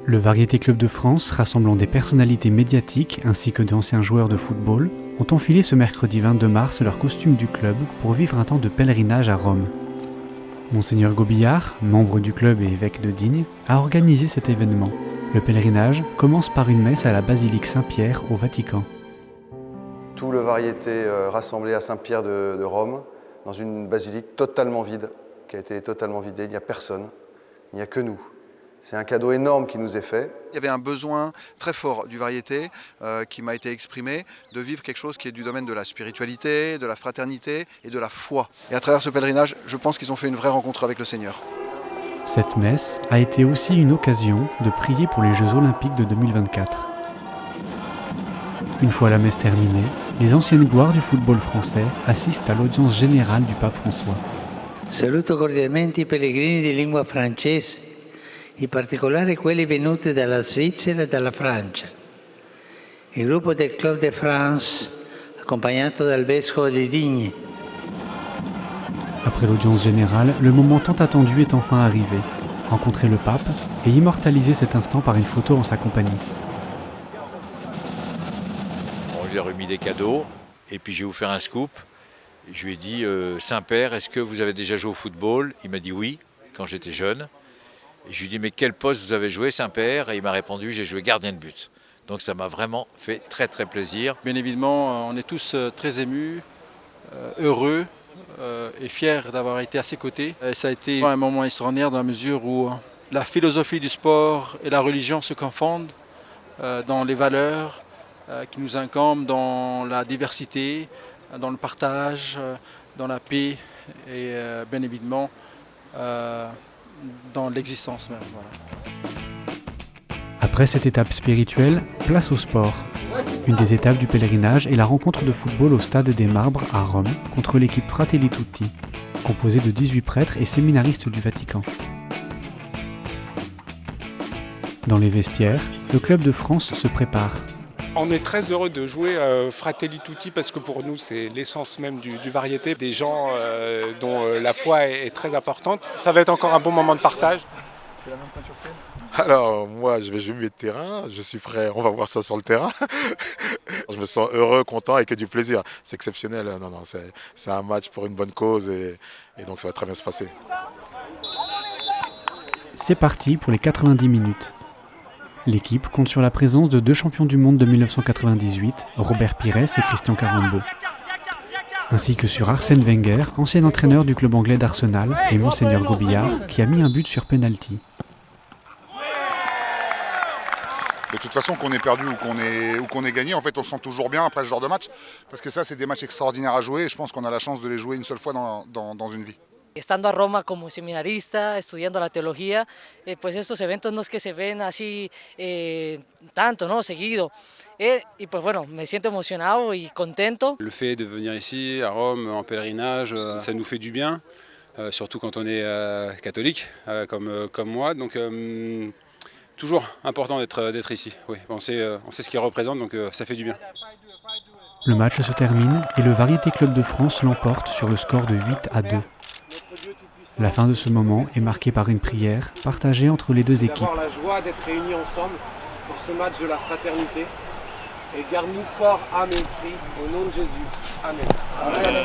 Le Variété Club de France, rassemblant des personnalités médiatiques ainsi que d'anciens joueurs de football, ont enfilé ce mercredi 22 mars leur costume du club pour vivre un temps de pèlerinage à Rome. Monseigneur Gobillard, membre du club et évêque de Digne, a organisé cet événement. Le pèlerinage commence par une messe à la basilique Saint-Pierre au Vatican. Tout le Variété rassemblé à Saint-Pierre de Rome, dans une basilique totalement vide, qui a été totalement vidée, il n'y a personne, il n'y a que nous. C'est un cadeau énorme qui nous est fait. Il y avait un besoin très fort du Variété qui m'a été exprimé de vivre quelque chose qui est du domaine de la spiritualité, de la fraternité et de la foi. Et à travers ce pèlerinage, je pense qu'ils ont fait une vraie rencontre avec le Seigneur. Cette messe a été aussi une occasion de prier pour les Jeux Olympiques de 2024. Une fois la messe terminée, les anciennes gloires du football français assistent à l'audience générale du pape François. Saluto cordialmente i pellegrini di lingua francese, in particolare quelli venuti dalla Svizzera e dalla Francia. Il gruppo del Club de France, accompagnato dal vescovo di Digne. Après l'audience générale, le moment tant attendu est enfin arrivé. Rencontrer le pape et immortaliser cet instant par une photo en sa compagnie. On lui a remis des cadeaux et puis je vais vous faire un scoop. Je lui ai dit Saint-Père, est-ce que vous avez déjà joué au football? Il m'a dit oui, quand j'étais jeune. Et je lui ai dit mais quel poste vous avez joué Saint-Père? Et il m'a répondu j'ai joué gardien de but. Donc ça m'a vraiment fait très très plaisir. Bien évidemment, on est tous très émus, heureux et fiers d'avoir été à ses côtés. Et ça a été un moment extraordinaire dans la mesure où la philosophie du sport et la religion se confondent dans les valeurs qui nous incombent, dans la diversité, dans le partage, dans la paix et bien évidemment dans l'existence même. Voilà. Après cette étape spirituelle, place au sport. Une des étapes du pèlerinage est la rencontre de football au Stade des Marbres à Rome contre l'équipe Fratelli Tutti, composée de 18 prêtres et séminaristes du Vatican. Dans les vestiaires, le club de France se prépare. On est très heureux de jouer Fratelli Tutti parce que pour nous c'est l'essence même du Variété, des gens dont la foi est très importante. Ça va être encore un bon moment de partage. Alors moi je vais jouer milieu de terrain, je suis prêt, on va voir ça sur le terrain. Je me sens heureux, content et que du plaisir. C'est exceptionnel, non, c'est un match pour une bonne cause et donc ça va très bien se passer. C'est parti pour les 90 minutes. L'équipe compte sur la présence de 2 champions du monde de 1998, Robert Pires et Christian Carambeau, ainsi que sur Arsène Wenger, ancien entraîneur du club anglais d'Arsenal, et Monseigneur Gobillard, qui a mis un but sur penalty. De toute façon, qu'on ait perdu ou qu'on ait gagné, en fait, on se sent toujours bien après ce genre de match, parce que ça, c'est des matchs extraordinaires à jouer, et je pense qu'on a la chance de les jouer une seule fois dans une vie. Estando a Roma como seminarista, estudiando la teología, pues estos eventos no es que se ven así tanto, ¿no? Seguido. Y pues bueno, me siento emocionado y contento. Le fait de venir ici, à Rome, en pèlerinage, ça nous fait du bien, surtout quand on est catholique, comme moi. Donc toujours important d'être ici. Oui, on sait ce qu'il représente, donc ça fait du bien. Le match se termine et le Variété Club de France l'emporte sur le score de 8-2. La fin de ce moment est marquée par une prière partagée entre les deux équipes. D'avoir la joie d'être réunis ensemble pour ce match de la fraternité. Et garde-nous corps, âme et esprit, au nom de Jésus. Amen. Amen.